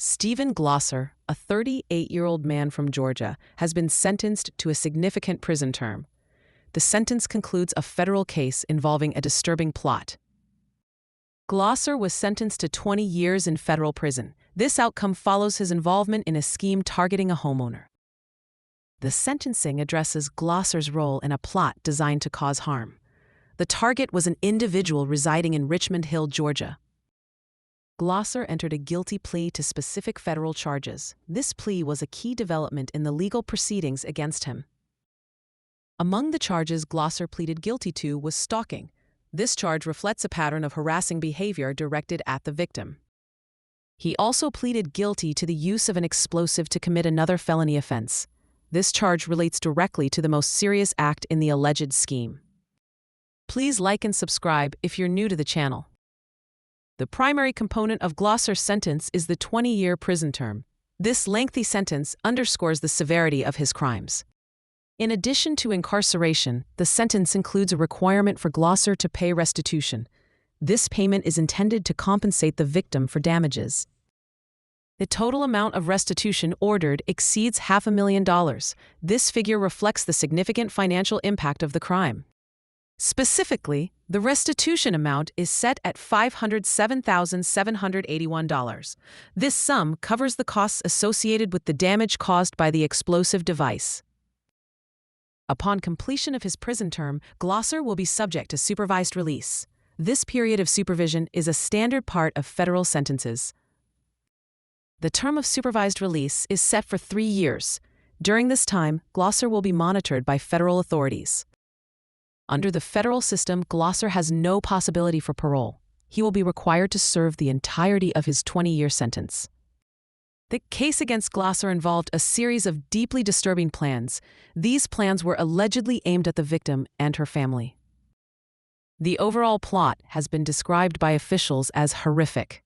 Stephen Glosser, a 38-year-old man from Georgia, has been sentenced to a significant prison term. The sentence concludes a federal case involving a disturbing plot. Glosser was sentenced to 20 years in federal prison. This outcome follows his involvement in a scheme targeting a homeowner. The sentencing addresses Glosser's role in a plot designed to cause harm. The target was an individual residing in Richmond Hill, Georgia. Glosser entered a guilty plea to specific federal charges. This plea was a key development in the legal proceedings against him. Among the charges Glosser pleaded guilty to was stalking. This charge reflects a pattern of harassing behavior directed at the victim. He also pleaded guilty to the use of an explosive to commit another felony offense. This charge relates directly to the most serious act in the alleged scheme. Please like and subscribe if you're new to the channel. The primary component of Glosser's sentence is the 20-year prison term. This lengthy sentence underscores the severity of his crimes. In addition to incarceration, the sentence includes a requirement for Glosser to pay restitution. This payment is intended to compensate the victim for damages. The total amount of restitution ordered exceeds $500,000. This figure reflects the significant financial impact of the crime. Specifically, the restitution amount is set at $507,781. This sum covers the costs associated with the damage caused by the explosive device. Upon completion of his prison term, Glosser will be subject to supervised release. This period of supervision is a standard part of federal sentences. The term of supervised release is set for 3 years. During this time, Glosser will be monitored by federal authorities. Under the federal system, Glosser has no possibility for parole. He will be required to serve the entirety of his 20-year sentence. The case against Glosser involved a series of deeply disturbing plans. These plans were allegedly aimed at the victim and her family. The overall plot has been described by officials as horrific.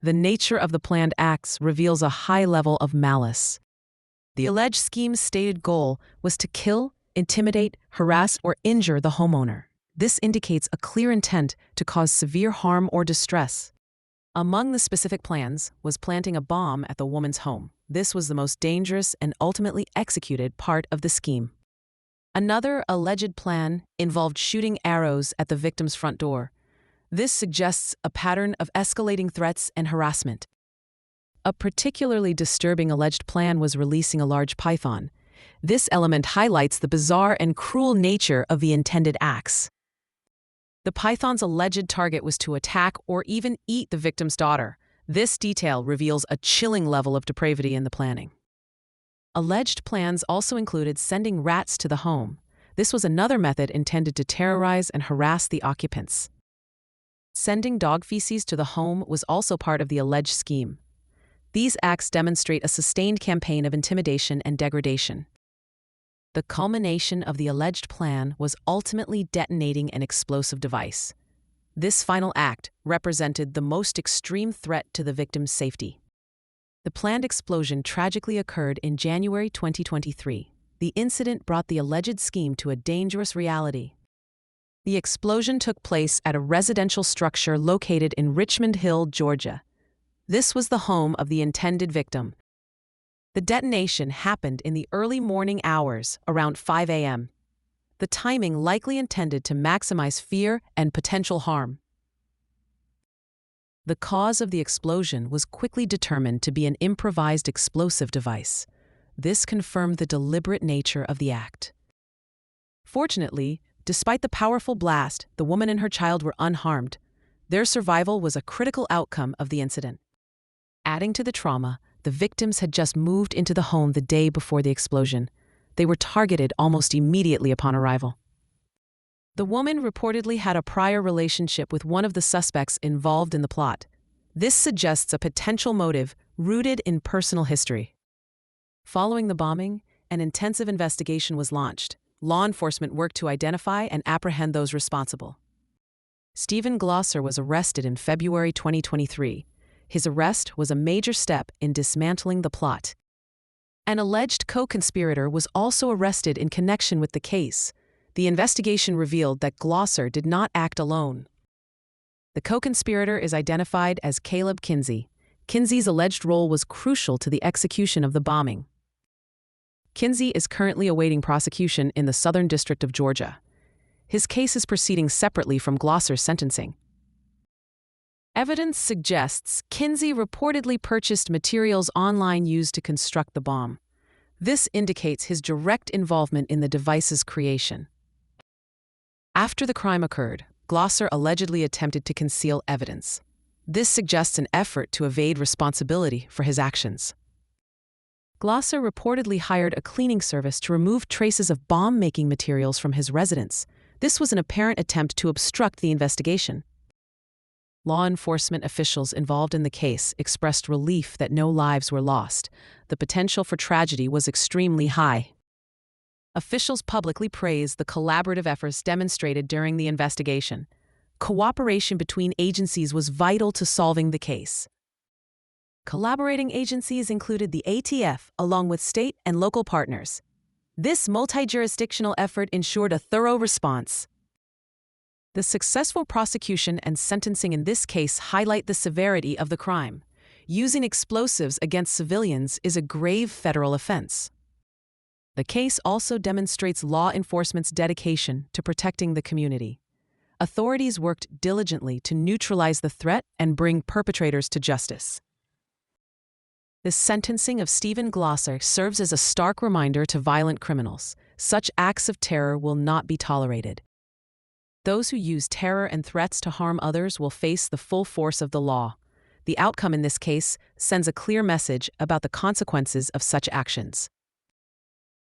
The nature of the planned acts reveals a high level of malice. The alleged scheme's stated goal was to kill, intimidate, harass, or injure the homeowner. This indicates a clear intent to cause severe harm or distress. Among the specific plans was planting a bomb at the woman's home. This was the most dangerous and ultimately executed part of the scheme. Another alleged plan involved shooting arrows at the victim's front door. This suggests a pattern of escalating threats and harassment. A particularly disturbing alleged plan was releasing a large python. This element highlights the bizarre and cruel nature of the intended acts. The python's alleged target was to attack or even eat the victim's daughter. This detail reveals a chilling level of depravity in the planning. Alleged plans also included sending rats to the home. This was another method intended to terrorize and harass the occupants. Sending dog feces to the home was also part of the alleged scheme. These acts demonstrate a sustained campaign of intimidation and degradation. The culmination of the alleged plan was ultimately detonating an explosive device. This final act represented the most extreme threat to the victim's safety. The planned explosion tragically occurred in January 2023. The incident brought the alleged scheme to a dangerous reality. The explosion took place at a residential structure located in Richmond Hill, Georgia. This was the home of the intended victim. The detonation happened in the early morning hours, around 5 a.m. The timing likely intended to maximize fear and potential harm. The cause of the explosion was quickly determined to be an improvised explosive device. This confirmed the deliberate nature of the act. Fortunately, despite the powerful blast, the woman and her child were unharmed. Their survival was a critical outcome of the incident. Adding to the trauma, the victims had just moved into the home the day before the explosion. They were targeted almost immediately upon arrival. The woman reportedly had a prior relationship with one of the suspects involved in the plot. This suggests a potential motive rooted in personal history. Following the bombing, an intensive investigation was launched. Law enforcement worked to identify and apprehend those responsible. Stephen Glosser was arrested in February 2023. His arrest was a major step in dismantling the plot. An alleged co-conspirator was also arrested in connection with the case. The investigation revealed that Glosser did not act alone. The co-conspirator is identified as Caleb Kinsey. Kinsey's alleged role was crucial to the execution of the bombing. Kinsey is currently awaiting prosecution in the Southern District of Georgia. His case is proceeding separately from Glosser's sentencing. Evidence suggests Kinsey reportedly purchased materials online used to construct the bomb. This indicates his direct involvement in the device's creation. After the crime occurred, Glosser allegedly attempted to conceal evidence. This suggests an effort to evade responsibility for his actions. Glosser reportedly hired a cleaning service to remove traces of bomb-making materials from his residence. This was an apparent attempt to obstruct the investigation. Law enforcement officials involved in the case expressed relief that no lives were lost. The potential for tragedy was extremely high. Officials publicly praised the collaborative efforts demonstrated during the investigation. Cooperation between agencies was vital to solving the case. Collaborating agencies included the ATF, along with state and local partners. This multi-jurisdictional effort ensured a thorough response. The successful prosecution and sentencing in this case highlight the severity of the crime. Using explosives against civilians is a grave federal offense. The case also demonstrates law enforcement's dedication to protecting the community. Authorities worked diligently to neutralize the threat and bring perpetrators to justice. The sentencing of Stephen Glosser serves as a stark reminder to violent criminals. Such acts of terror will not be tolerated. Those who use terror and threats to harm others will face the full force of the law. The outcome in this case sends a clear message about the consequences of such actions.